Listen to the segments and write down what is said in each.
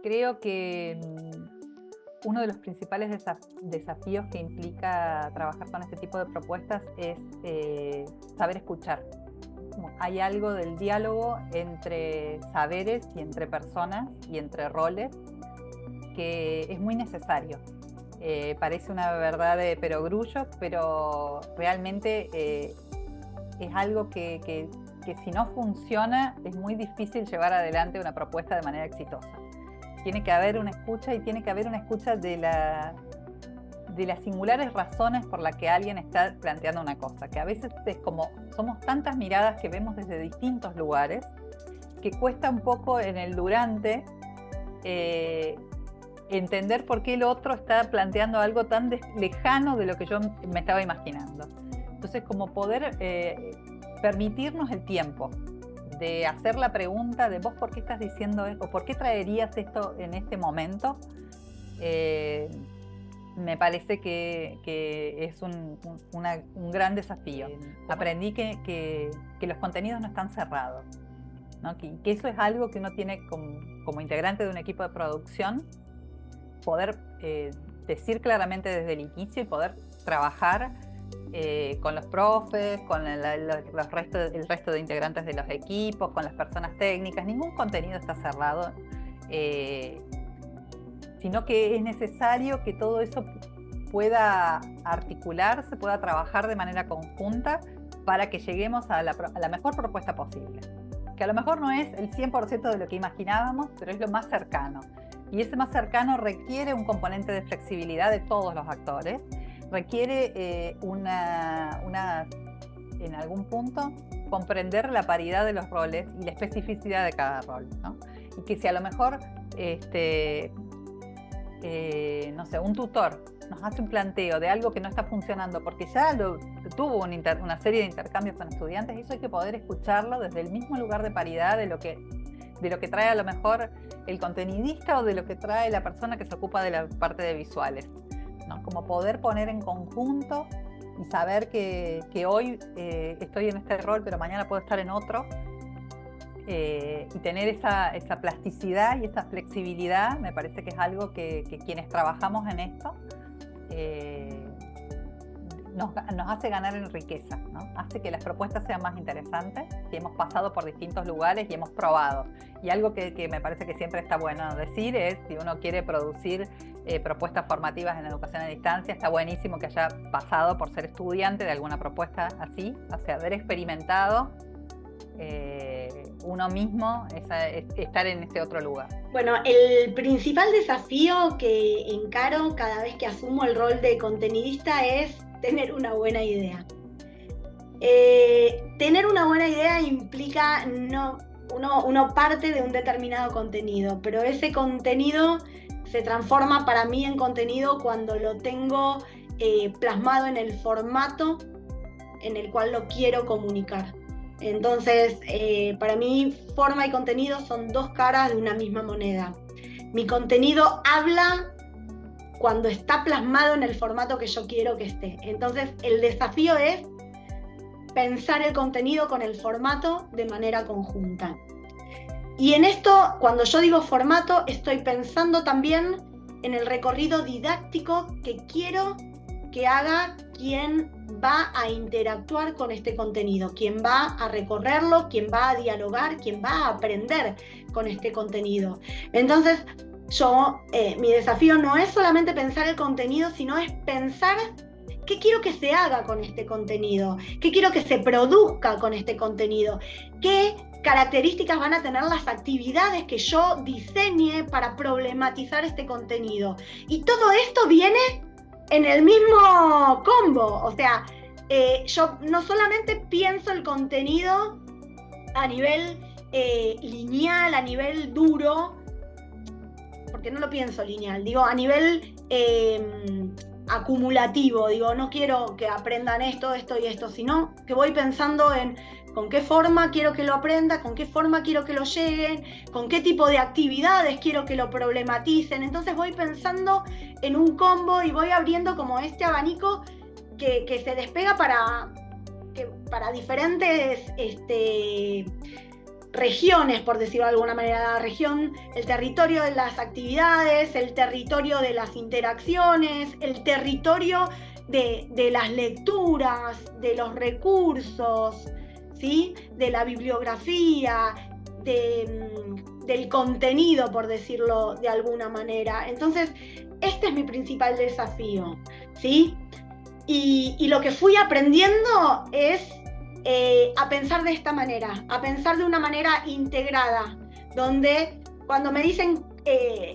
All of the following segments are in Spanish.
Creo que uno de los principales desafíos que implica trabajar con este tipo de propuestas es saber escuchar. Hay algo del diálogo entre saberes y entre personas y entre roles que es muy necesario. Parece una verdad de perogrullo, pero realmente es algo que si no funciona es muy difícil llevar adelante una propuesta de manera exitosa. Tiene que haber una escucha, y tiene que haber una escucha de las singulares razones por las que alguien está planteando una cosa, que a veces es como somos tantas miradas que vemos desde distintos lugares que cuesta un poco en el durante entender por qué el otro está planteando algo tan lejano de lo que yo me estaba imaginando. Entonces, como poder permitirnos el tiempo de hacer la pregunta de vos por qué estás diciendo esto, o por qué traerías esto en este momento, me parece que es un gran desafío. Aprendí que los contenidos no están cerrados, ¿no? Que eso es algo que uno tiene como integrante de un equipo de producción, poder decir claramente desde el inicio y poder trabajar con los profes, con el resto de integrantes de los equipos, con las personas técnicas. Ningún contenido está cerrado, sino que es necesario que todo eso pueda articularse, pueda trabajar de manera conjunta para que lleguemos a la mejor propuesta posible. Que a lo mejor no es el 100% de lo que imaginábamos, pero es lo más cercano. Y ese más cercano requiere un componente de flexibilidad de todos los actores, requiere en algún punto comprender la paridad de los roles y la especificidad de cada rol, ¿no? Y que si a lo mejor no sé, un tutor nos hace un planteo de algo que no está funcionando porque ya tuvo una serie de intercambios con estudiantes, eso hay que poder escucharlo desde el mismo lugar de paridad de lo que trae a lo mejor el contenidista o de lo que trae la persona que se ocupa de la parte de visuales, ¿no? Como poder poner en conjunto y saber que hoy estoy en este rol, pero mañana puedo estar en otro, y tener esa plasticidad y esa flexibilidad, me parece que es algo que quienes trabajamos en esto nos hace ganar en riqueza, ¿no? Hace que las propuestas sean más interesantes, y hemos pasado por distintos lugares y hemos probado. Y algo que me parece que siempre está bueno decir es, si uno quiere producir propuestas formativas en educación a distancia, está buenísimo que haya pasado por ser estudiante de alguna propuesta así, o sea, haber experimentado uno mismo estar en este otro lugar. Bueno, el principal desafío que encaro cada vez que asumo el rol de contenidista es tener una buena idea. Tener una buena idea implica uno parte de un determinado contenido, pero ese contenido se transforma para mí en contenido cuando lo tengo plasmado en el formato en el cual lo quiero comunicar. Entonces, para mí, forma y contenido son dos caras de una misma moneda. Mi contenido habla cuando está plasmado en el formato que yo quiero que esté. Entonces, el desafío es pensar el contenido con el formato de manera conjunta. Y en esto, cuando yo digo formato, estoy pensando también en el recorrido didáctico que quiero que haga quien va a interactuar con este contenido, quien va a recorrerlo, quien va a dialogar, quien va a aprender con este contenido. Entonces, mi desafío no es solamente pensar el contenido, sino es pensar qué quiero que se haga con este contenido, qué quiero que se produzca con este contenido, qué características van a tener las actividades que yo diseñe para problematizar este contenido. Y todo esto viene en el mismo combo, o sea, yo no solamente pienso el contenido a nivel lineal, a nivel duro, porque no lo pienso lineal, digo a nivel acumulativo, digo no quiero que aprendan esto, esto y esto, sino que voy pensando en con qué forma quiero que lo aprenda, con qué forma quiero que lo lleguen, con qué tipo de actividades quiero que lo problematicen. Entonces voy pensando en un combo y voy abriendo como este abanico que se despega para diferentes regiones, por decirlo de alguna manera, la región, el territorio de las actividades, el territorio de las interacciones, el territorio de las lecturas, de los recursos, ¿sí? De la bibliografía, del contenido, por decirlo de alguna manera. Entonces, este es mi principal desafío, ¿sí? Y lo que fui aprendiendo es a pensar de esta manera, a pensar de una manera integrada, donde cuando me dicen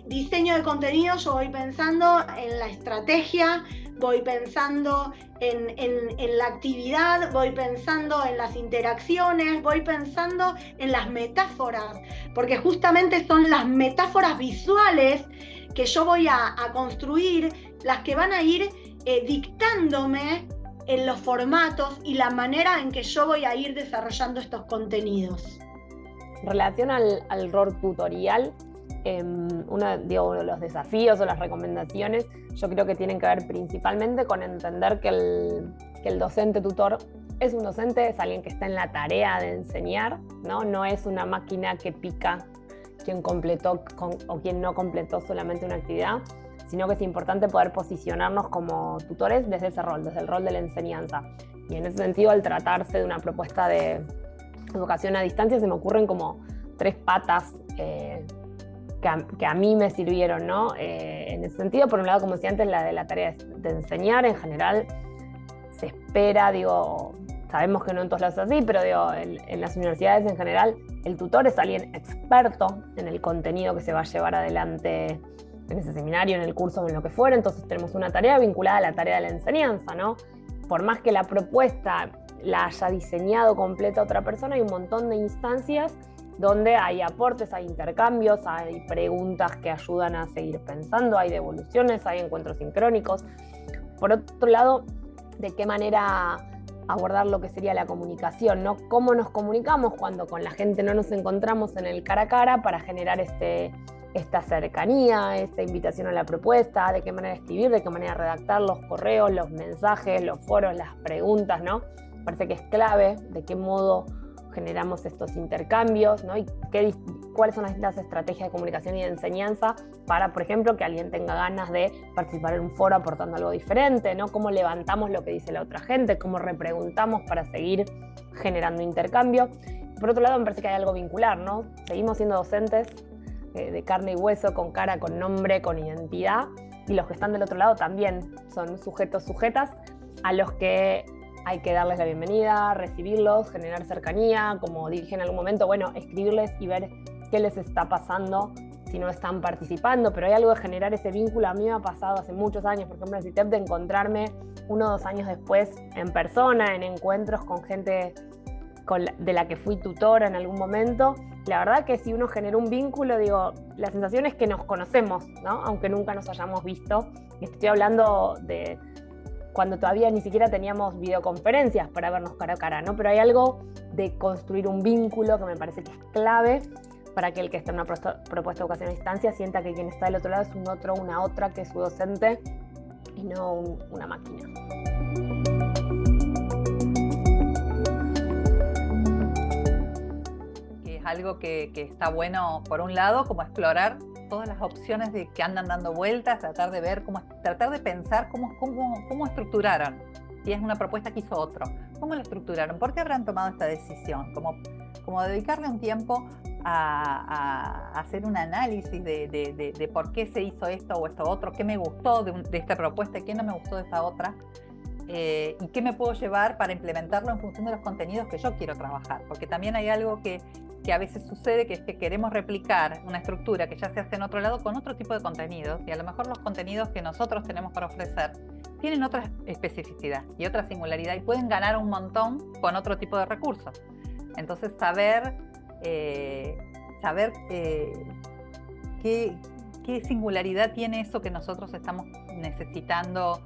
diseño de contenido, yo voy pensando en la estrategia, voy pensando en la actividad, voy pensando en las interacciones, voy pensando en las metáforas, porque justamente son las metáforas visuales que yo voy a construir, las que van a ir dictándome en los formatos y la manera en que yo voy a ir desarrollando estos contenidos. En relación al rol tutorial, uno de los desafíos o las recomendaciones, yo creo que tienen que ver principalmente con entender que el docente tutor es un docente, es alguien que está en la tarea de enseñar, ¿no? No es una máquina que pica quien completó o quien no completó solamente una actividad, sino que es importante poder posicionarnos como tutores desde ese rol, desde el rol de la enseñanza. Y en ese sentido, al tratarse de una propuesta de educación a distancia, se me ocurren como 3 patas que a mí me sirvieron, ¿no? En ese sentido, por un lado, como decía antes, la de la tarea de enseñar. En general se espera, sabemos que no en todos lados es así, pero en las universidades en general, el tutor es alguien experto en el contenido que se va a llevar adelante en ese seminario, en el curso, en lo que fuera. Entonces tenemos una tarea vinculada a la tarea de la enseñanza, ¿no? Por más que la propuesta la haya diseñado completa otra persona, hay un montón de instancias donde hay aportes, hay intercambios, hay preguntas que ayudan a seguir pensando, hay devoluciones, hay encuentros sincrónicos. Por otro lado, ¿de qué manera abordar lo que sería la comunicación, ¿no? ¿Cómo nos comunicamos cuando con la gente no nos encontramos en el cara a cara para generar esta cercanía, esta invitación a la propuesta? ¿De qué manera escribir, de qué manera redactar los correos, los mensajes, los foros, las preguntas, ¿no? Parece que es clave de qué modo generamos estos intercambios, ¿no? Y cuáles son las distintas estrategias de comunicación y de enseñanza para, por ejemplo, que alguien tenga ganas de participar en un foro aportando algo diferente, ¿no? Cómo levantamos lo que dice la otra gente, cómo repreguntamos para seguir generando intercambio. Por otro lado, me parece que hay algo vincular, ¿no? Seguimos siendo docentes de carne y hueso, con cara, con nombre, con identidad, y los que están del otro lado también son sujetos, sujetas, a los que hay que darles la bienvenida, recibirlos, generar cercanía, como dije en algún momento, bueno, escribirles y ver qué les está pasando si no están participando, pero hay algo de generar ese vínculo. A mí me ha pasado hace muchos años, por ejemplo en CITEP, de encontrarme 1 o 2 años después en persona, en encuentros con gente de la que fui tutora en algún momento. La verdad que si uno genera un vínculo, la sensación es que nos conocemos, ¿no? Aunque nunca nos hayamos visto. Y estoy hablando de cuando todavía ni siquiera teníamos videoconferencias para vernos cara a cara, ¿no? Pero hay algo de construir un vínculo que me parece que es clave para que el que está en una propuesta de educación a distancia sienta que quien está del otro lado es un otro, una otra, que es su docente y no una máquina. Que es algo que está bueno, por un lado, como explorar todas las opciones que andan dando vueltas, tratar de ver, tratar de pensar cómo estructuraron. Si es una propuesta que hizo otro, ¿cómo la estructuraron? ¿Por qué habrán tomado esta decisión? Como dedicarle un tiempo a hacer un análisis de por qué se hizo esto o esto otro, qué me gustó de esta propuesta y qué no me gustó de esta otra, y qué me puedo llevar para implementarlo en función de los contenidos que yo quiero trabajar. Porque también hay algo que a veces sucede, que es que queremos replicar una estructura que ya se hace en otro lado con otro tipo de contenidos, y a lo mejor los contenidos que nosotros tenemos para ofrecer tienen otra especificidad y otra singularidad y pueden ganar un montón con otro tipo de recursos. Entonces saber qué singularidad tiene eso que nosotros estamos necesitando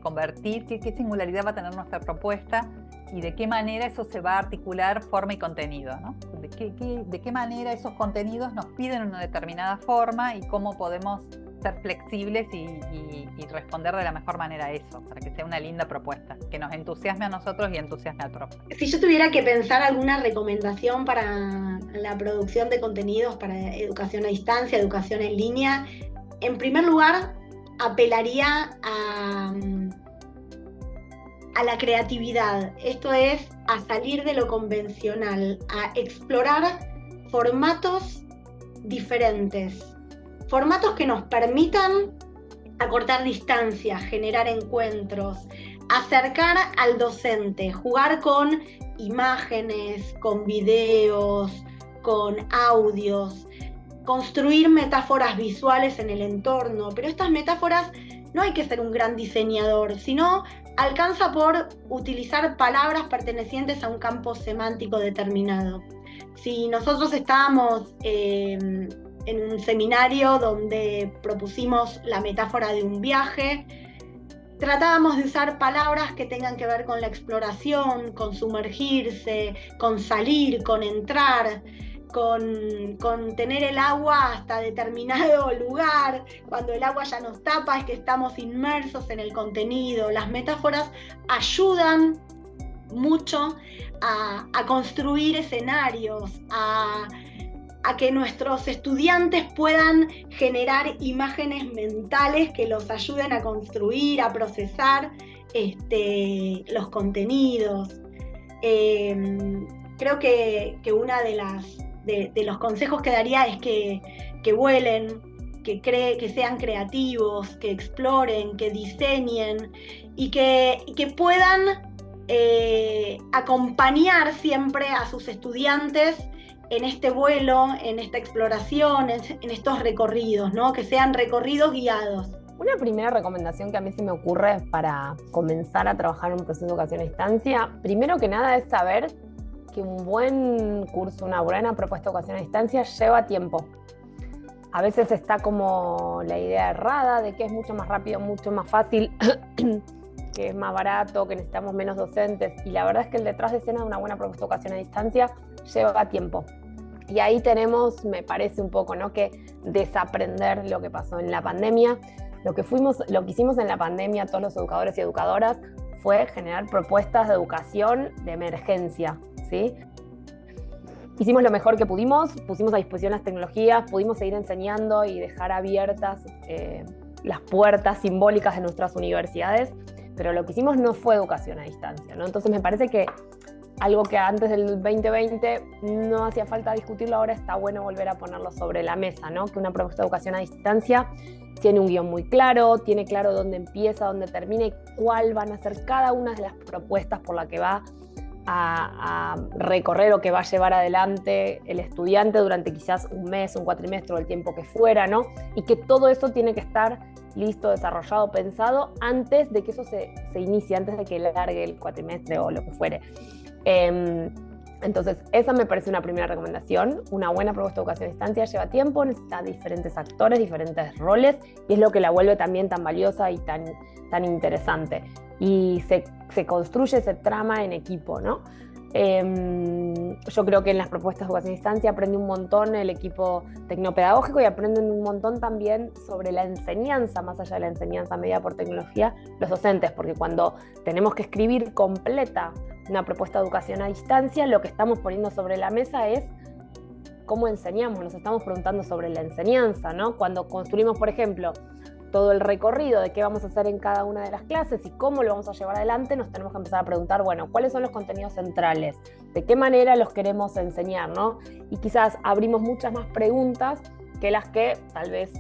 convertir, qué singularidad va a tener nuestra propuesta y de qué manera eso se va a articular forma y contenido, ¿no? De qué manera esos contenidos nos piden una determinada forma y cómo podemos ser flexibles y responder de la mejor manera a eso, para que sea una linda propuesta, que nos entusiasme a nosotros y entusiasme al profe. Si yo tuviera que pensar alguna recomendación para la producción de contenidos para educación a distancia, educación en línea, en primer lugar apelaría a la creatividad, esto es, a salir de lo convencional, a explorar formatos diferentes, formatos que nos permitan acortar distancias, generar encuentros, acercar al docente, jugar con imágenes, con videos, con audios, construir metáforas visuales en el entorno, pero estas metáforas no hay que ser un gran diseñador, sino alcanza por utilizar palabras pertenecientes a un campo semántico determinado. Si nosotros estábamos en un seminario donde propusimos la metáfora de un viaje, tratábamos de usar palabras que tengan que ver con la exploración, con sumergirse, con salir, con entrar, con tener el agua hasta determinado lugar. Cuando el agua ya nos tapa es que estamos inmersos en el contenido. Las metáforas ayudan mucho a construir escenarios, a que nuestros estudiantes puedan generar imágenes mentales que los ayuden a construir, a procesar los contenidos. Creo que una de los consejos que daría es que vuelen, que sean creativos, que exploren, que diseñen y que puedan acompañar siempre a sus estudiantes en este vuelo, en esta exploración, en estos recorridos, ¿no? Que sean recorridos guiados. Una primera recomendación que a mí se me ocurre para comenzar a trabajar en un proceso de educación a distancia, primero que nada es saber que un buen curso, una buena propuesta de educación a distancia lleva tiempo. A veces está como la idea errada de que es mucho más rápido, mucho más fácil, que es más barato, que necesitamos menos docentes, y la verdad es que el detrás de escena de una buena propuesta de educación a distancia lleva tiempo. Y ahí tenemos, me parece un poco, ¿no?, que desaprender lo que pasó en la pandemia. Lo que hicimos en la pandemia todos los educadores y educadoras fue generar propuestas de educación de emergencia, ¿sí? Hicimos lo mejor que pudimos, pusimos a disposición las tecnologías, pudimos seguir enseñando y dejar abiertas las puertas simbólicas de nuestras universidades, pero lo que hicimos no fue educación a distancia, ¿no? Entonces me parece que algo que antes del 2020 no hacía falta discutirlo, ahora está bueno volver a ponerlo sobre la mesa, ¿no? Que una propuesta de educación a distancia tiene un guión muy claro, tiene claro dónde empieza, dónde termina y cuál van a ser cada una de las propuestas por la que va a recorrer o que va a llevar adelante el estudiante durante quizás un mes, un cuatrimestre o el tiempo que fuera, ¿no? Y que todo eso tiene que estar listo, desarrollado, pensado antes de que eso se inicie, antes de que largue el cuatrimestre o lo que fuere. Entonces, esa me parece una primera recomendación. Una buena propuesta de educación a distancia lleva tiempo, necesita diferentes actores, diferentes roles, y es lo que la vuelve también tan valiosa y tan interesante. Y se construye, se trama en equipo, ¿no? Yo creo que en las propuestas de educación a distancia aprende un montón el equipo tecnopedagógico y aprenden un montón también sobre la enseñanza, más allá de la enseñanza mediada por tecnología, los docentes, porque cuando tenemos que escribir completa una propuesta de educación a distancia, lo que estamos poniendo sobre la mesa es cómo enseñamos, nos estamos preguntando sobre la enseñanza, ¿no? Cuando construimos, por ejemplo, todo el recorrido de qué vamos a hacer en cada una de las clases y cómo lo vamos a llevar adelante, nos tenemos que empezar a preguntar, bueno, ¿cuáles son los contenidos centrales? ¿De qué manera los queremos enseñar, ¿no? Y quizás abrimos muchas más preguntas que las que tal vez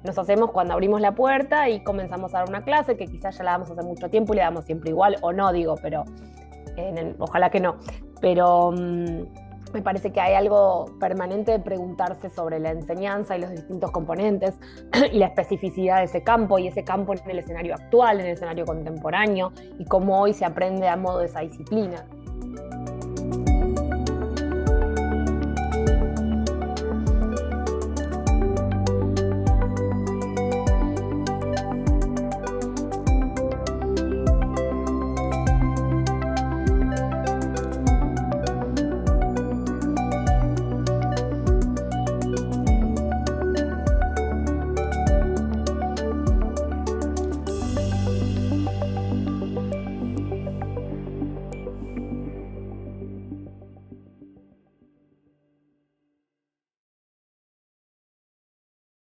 nos hacemos cuando abrimos la puerta y comenzamos a dar una clase, que quizás ya la damos hace mucho tiempo y le damos siempre igual, o no, digo, pero ojalá que no. Pero me parece que hay algo permanente de preguntarse sobre la enseñanza y los distintos componentes y la especificidad de ese campo y ese campo en el escenario actual, en el escenario contemporáneo y cómo hoy se aprende a modo de esa disciplina.